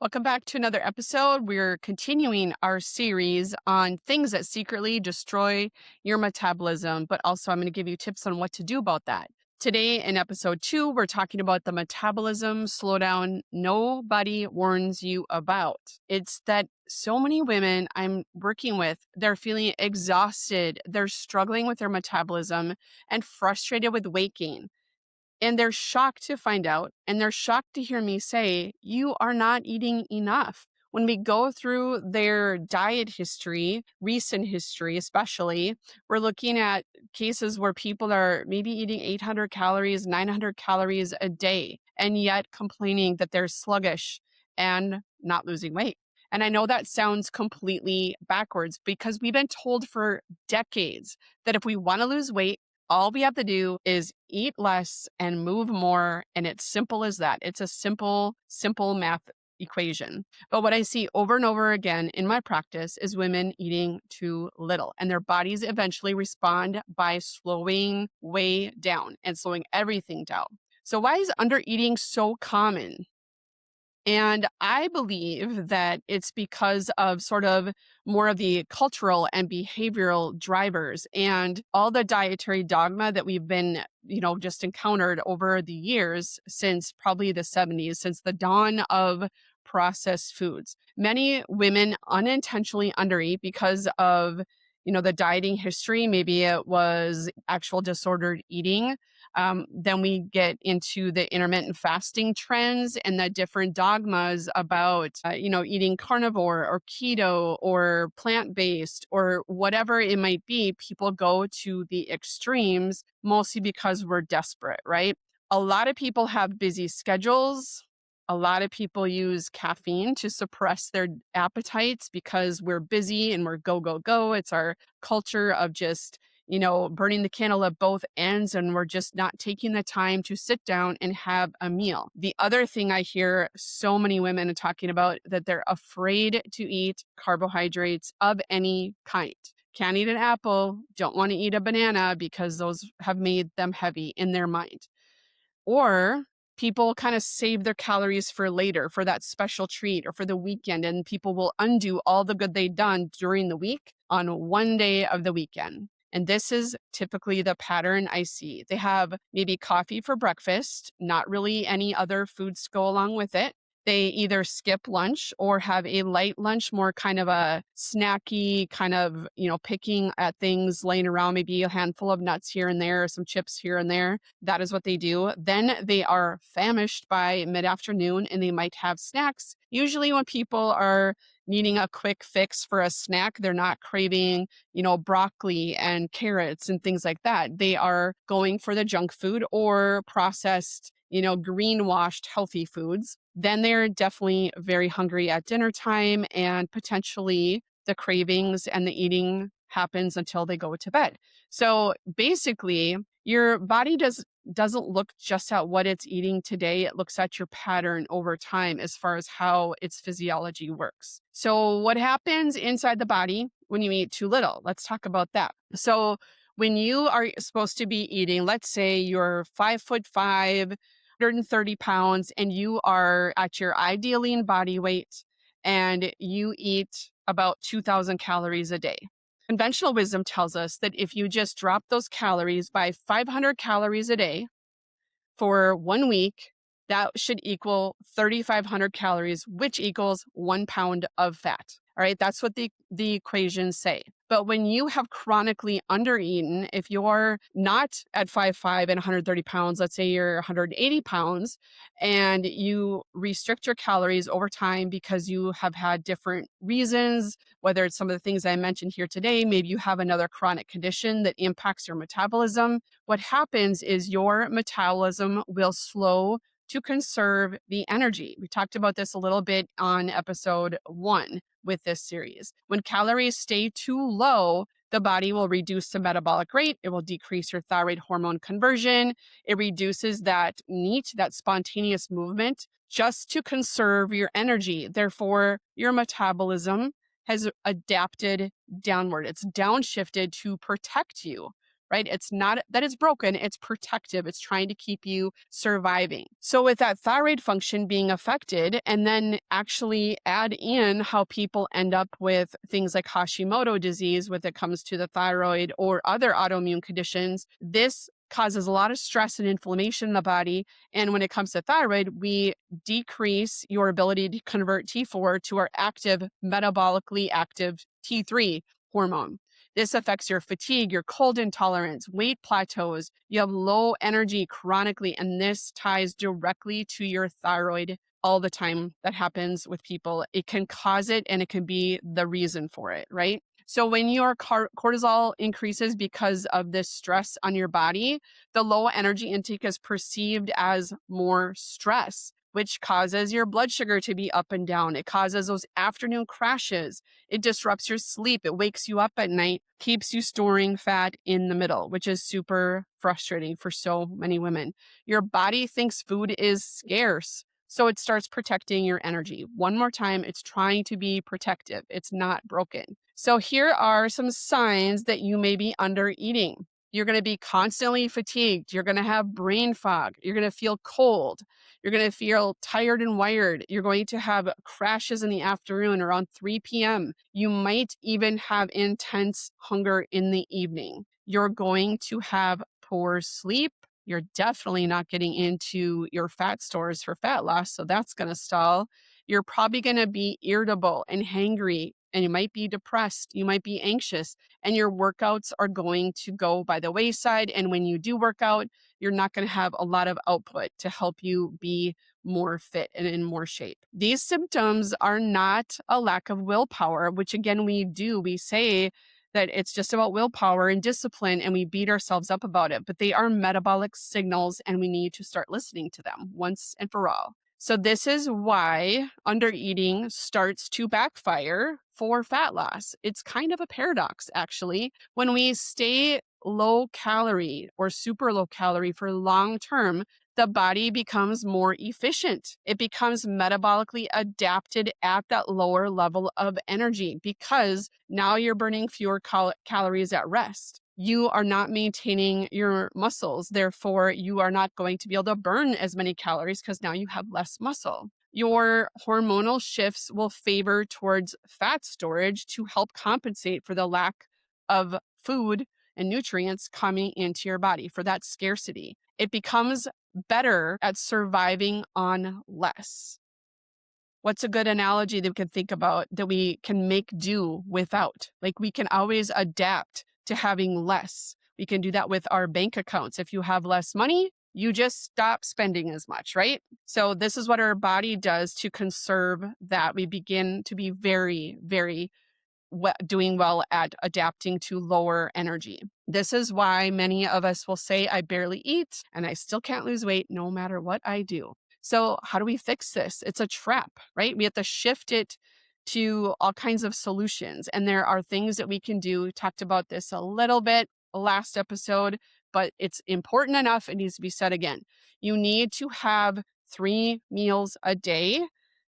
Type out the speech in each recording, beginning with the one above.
Welcome back to another episode. We're continuing our series on things that secretly destroy your metabolism, but also I'm going to give you tips on what to do about that. Today in episode 2, we're talking about the metabolism slowdown nobody warns you about. It's that so many women I'm working with, they're feeling exhausted, they're struggling with their metabolism and frustrated with weight gain. And they're shocked to find out, and they're shocked to hear me say, you are not eating enough. When we go through their diet history, recent history especially, we're looking at cases where people are maybe eating 800 calories, 900 calories a day, and yet complaining that they're sluggish and not losing weight. And I know that sounds completely backwards because we've been told for decades that if we want to lose weight, all we have to do is eat less and move more. And it's simple as that. It's a simple math equation. But what I see over and over again in my practice is women eating too little, and their bodies eventually respond by slowing way down and slowing everything down. So why is undereating so common? And I believe that it's because of sort of more of the cultural and behavioral drivers and all the dietary dogma that we've been, just encountered over the years since probably the 70s, since the dawn of processed foods. Many women unintentionally undereat because of, the dieting history. Maybe it was actual disordered eating. Then we get into the intermittent fasting trends and the different dogmas about, eating carnivore or keto or plant-based or whatever it might be. People go to the extremes mostly because we're desperate, right? A lot of people have busy schedules. A lot of people use caffeine to suppress their appetites because we're busy and we're go, go, go. It's our culture of just burning the candle at both ends, and we're just not taking the time to sit down and have a meal. The other thing I hear so many women are talking about that they're afraid to eat carbohydrates of any kind. Can't eat an apple, don't want to eat a banana because those have made them heavy in their mind. Or people kind of save their calories for later, for that special treat or for the weekend, and people will undo all the good they've done during the week on one day of the weekend. And this is typically the pattern I see. They have maybe coffee for breakfast, not really any other foods to go along with it. They either skip lunch or have a light lunch, more kind of a snacky kind of, picking at things laying around, maybe a handful of nuts here and there, some chips here and there. That is what they do. Then they are famished by mid-afternoon and they might have snacks. Usually when people are needing a quick fix for a snack, they're not craving, broccoli and carrots and things like that. They are going for the junk food or processed, greenwashed healthy foods. Then they're definitely very hungry at dinner time, and potentially the cravings and the eating happens until they go to bed. So basically, your body doesn't look just at what it's eating today. It looks at your pattern over time as far as how its physiology works. So what happens inside the body when you eat too little? Let's talk about that. So when you are supposed to be eating, let's say you're 5'5", 130 pounds, and you are at your ideal lean body weight and you eat about 2,000 calories a day. Conventional wisdom tells us that if you just drop those calories by 500 calories a day for 1 week, that should equal 3,500 calories, which equals 1 pound of fat. All right, that's what the equations say. But when you have chronically undereaten, if you're not at 5'5" and 130 pounds, let's say you're 180 pounds, and you restrict your calories over time because you have had different reasons, whether it's some of the things I mentioned here today, maybe you have another chronic condition that impacts your metabolism, what happens is your metabolism will slow to conserve the energy. We talked about this a little bit on episode 1 with this series. When calories stay too low, the body will reduce the metabolic rate. It will decrease your thyroid hormone conversion. It reduces that NEAT, that spontaneous movement, just to conserve your energy. Therefore, your metabolism has adapted downward. It's downshifted to protect you, right? It's not that it's broken, it's protective. It's trying to keep you surviving. So, with that thyroid function being affected, and then actually add in how people end up with things like Hashimoto disease when it comes to the thyroid or other autoimmune conditions, this causes a lot of stress and inflammation in the body. And when it comes to thyroid, we decrease your ability to convert T4 to our active, metabolically active T3 hormone. This affects your fatigue, your cold intolerance, weight plateaus. You have low energy chronically, and this ties directly to your thyroid all the time. That happens with people. It can cause it and it can be the reason for it, right? So when your cortisol increases because of this stress on your body, the low energy intake is perceived as more stress, which causes your blood sugar to be up and down. It causes those afternoon crashes. It disrupts your sleep. It wakes you up at night, keeps you storing fat in the middle, which is super frustrating for so many women. Your body thinks food is scarce, so it starts protecting your energy. One more time, it's trying to be protective. It's not broken. So here are some signs that you may be under eating. You're going to be constantly fatigued. You're going to have brain fog. You're going to feel cold. You're going to feel tired and wired. You're going to have crashes in the afternoon around 3 p.m. You might even have intense hunger in the evening. You're going to have poor sleep. You're definitely not getting into your fat stores for fat loss, so that's going to stall. You're probably going to be irritable and hangry, and you might be depressed. You might be anxious, and your workouts are going to go by the wayside. And when you do work out, you're not going to have a lot of output to help you be more fit and in more shape. These symptoms are not a lack of willpower, which again, we say that it's just about willpower and discipline, and we beat ourselves up about it, but they are metabolic signals and we need to start listening to them once and for all. So this is why undereating starts to backfire for fat loss. It's kind of a paradox, actually. When we stay low calorie or super low calorie for long term, the body becomes more efficient. It becomes metabolically adapted at that lower level of energy because now you're burning fewer calories at rest. You are not maintaining your muscles. Therefore, you are not going to be able to burn as many calories because now you have less muscle. Your hormonal shifts will favor towards fat storage to help compensate for the lack of food and nutrients coming into your body, for that scarcity. It becomes better at surviving on less. What's a good analogy that we can think about that we can make do without? Like, we can always adapt to having less. We can do that with our bank accounts. If you have less money, you just stop spending as much, right? So this is what our body does to conserve that. We begin to be very, very doing well at adapting to lower energy. This is why many of us will say, I barely eat and I still can't lose weight no matter what I do. So how do we fix this? It's a trap, right? We have to shift it to all kinds of solutions. And there are things that we can do. We talked about this a little bit last episode, but it's important enough. It needs to be said again. You need to have 3 meals a day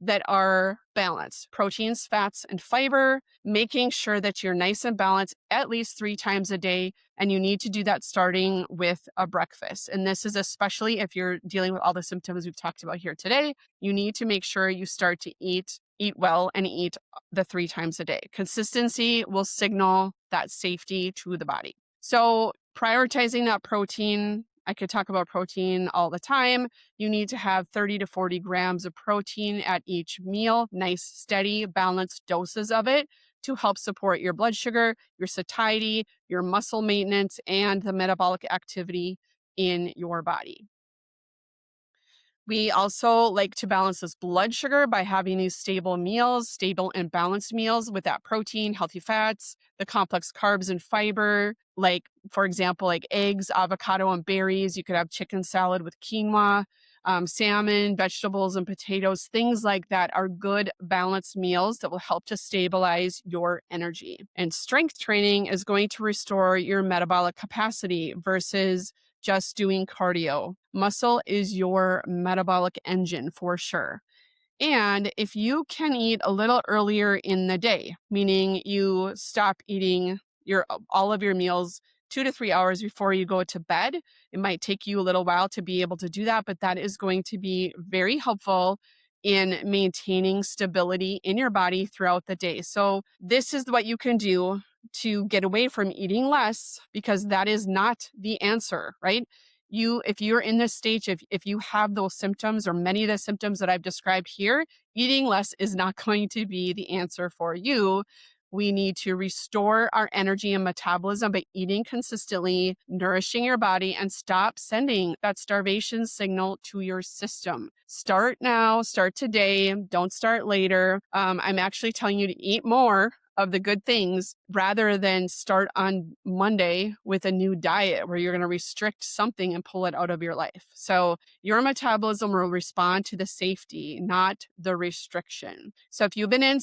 that are balanced: proteins, fats, and fiber, making sure that you're nice and balanced at least 3 times a day. And you need to do that starting with a breakfast. And this is especially if you're dealing with all the symptoms we've talked about here today. You need to make sure you start to eat well and eat the 3 times a day. Consistency will signal that safety to the body. So prioritizing that protein, I could talk about protein all the time. You need to have 30 to 40 grams of protein at each meal, nice, steady, balanced doses of it to help support your blood sugar, your satiety, your muscle maintenance, and the metabolic activity in your body. We also like to balance this blood sugar by having these stable meals, stable and balanced meals with that protein, healthy fats, the complex carbs and fiber, like, for example, like eggs, avocado, and berries. You could have chicken salad with quinoa, salmon, vegetables, and potatoes. Things like that are good balanced meals that will help to stabilize your energy. And strength training is going to restore your metabolic capacity versus just doing cardio. Muscle is your metabolic engine for sure. And if you can eat a little earlier in the day, meaning you stop eating all of your meals 2 to 3 hours before you go to bed. It might take you a little while to be able to do that, but that is going to be very helpful in maintaining stability in your body throughout the day. So this is what you can do to get away from eating less, because that is not the answer, right? If you're in this stage, if you have those symptoms or many of the symptoms that I've described here, eating less is not going to be the answer for you. We need to restore our energy and metabolism by eating consistently, nourishing your body, and stop sending that starvation signal to your system. Start now, start today, don't start later. I'm actually telling you to eat more of the good things rather than start on Monday with a new diet where you're going to restrict something and pull it out of your life. So your metabolism will respond to the safety, not the restriction. So if you've been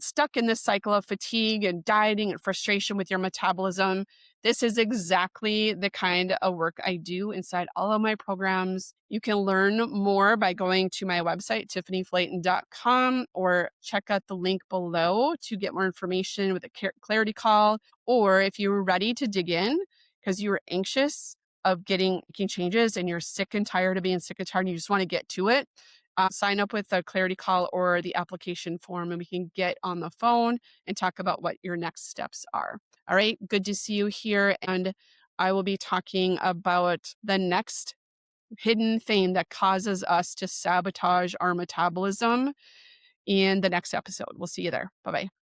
stuck in this cycle of fatigue and dieting and frustration with your metabolism, this is exactly the kind of work I do inside all of my programs. You can learn more by going to my website, tiffanyflaten.com, or check out the link below to get more information with a clarity call. Or if you're ready to dig in because you were anxious of making changes and you're sick and tired of being sick and tired and you just want to get to it, sign up with a clarity call or the application form, and we can get on the phone and talk about what your next steps are. All right, good to see you here. And I will be talking about the next hidden thing that causes us to sabotage our metabolism in the next episode. We'll see you there. Bye-bye.